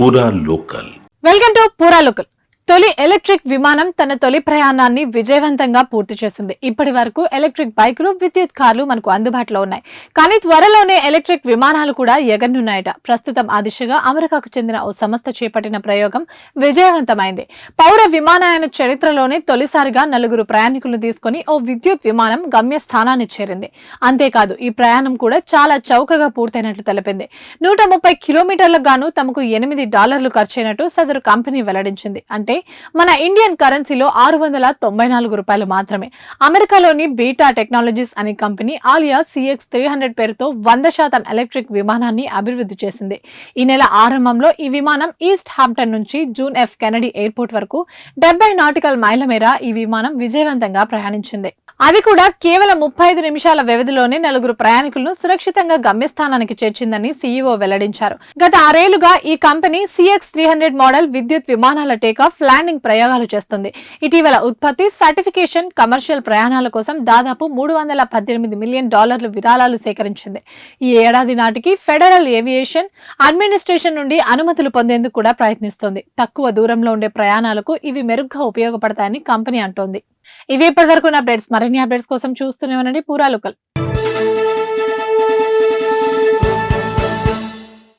పూరా local. Welcome to పూరా local. తొలి ఎలక్ట్రిక్ విమానం తన తొలి ప్రయాణాన్ని విజయవంతంగా పూర్తి చేసింది. ఇప్పటి వరకు ఎలక్ట్రిక్ బైకులు, విద్యుత్ కార్లు మనకు అందుబాటులో ఉన్నాయి. కానీ త్వరలోనే ఎలక్ట్రిక్ విమానాలు కూడా ఎగరనున్నాయట. ప్రస్తుతం ఆ దిశగా అమెరికాకు చెందిన ఓ సంస్థ చేపట్టిన ప్రయోగం విజయవంతమైంది. పౌర విమానయాన చరిత్రలోనే తొలిసారిగా 4 ప్రయాణికులను తీసుకుని ఓ విద్యుత్ విమానం గమ్యస్థానాన్ని చేరింది. అంతేకాదు ఈ ప్రయాణం కూడా చాలా చౌకగా పూర్తయినట్లు తెలిపింది. 130 కిలోమీటర్లకు గాను తమకు $8 ఖర్చయినట్టు సదరు కంపెనీ వెల్లడించింది. అంటే మన ఇండియన్ కరెన్సీలో $694 మాత్రమే. అమెరికాలోని బీటా టెక్నాలజీస్ అనే కంపెనీ ఆలియా CX-300 పేరుతో 100% ఎలక్ట్రిక్ విమానాన్ని అభివృద్ధి చేసింది. ఈ నెల ఆరంభంలో ఈ విమానం ఈస్ట్ హాంప్టన్ నుంచి జూన్ F కెనడీ ఎయిర్పోర్ట్ వరకు 70 నాటికల్ మైళ్ల మేర ఈ విమానం విజయవంతంగా ప్రయాణించింది. అది కూడా కేవలం 35 నిమిషాల వ్యవధిలోనే 4 ప్రయాణికులను సురక్షితంగా గమ్యస్థానానికి చేర్చిందని CEO వెల్లడించారు. గత 6 ఏళ్లుగా ఈ కంపెనీ CX-300 మోడల్ విద్యుత్ విమానాల టేకాఫ్, ల్యాండింగ్ ప్రయోగాలు చేస్తుంది. ఇటీవల ఉత్పత్తి, సర్టిఫికేషన్, కమర్షియల్ ప్రయాణాల కోసం దాదాపు $318 మిలియన్ విరాళాలు సేకరించింది. ఈ ఏడాది నాటికి ఫెడరల్ ఏవియేషన్ అడ్మినిస్ట్రేషన్ నుండి అనుమతులు పొందేందుకు కూడా ప్రయత్నిస్తోంది. తక్కువ దూరంలో ఉండే ప్రయాణాలకు ఇవి మెరుగ్గా ఉపయోగపడతాయని కంపెనీ అంటోంది. ఇవి ఇప్పటివరకు అప్డేట్స్. మరిన్ని అప్డేట్స్ కోసం చూస్తూనే ఉండండి పూరా లోకల్.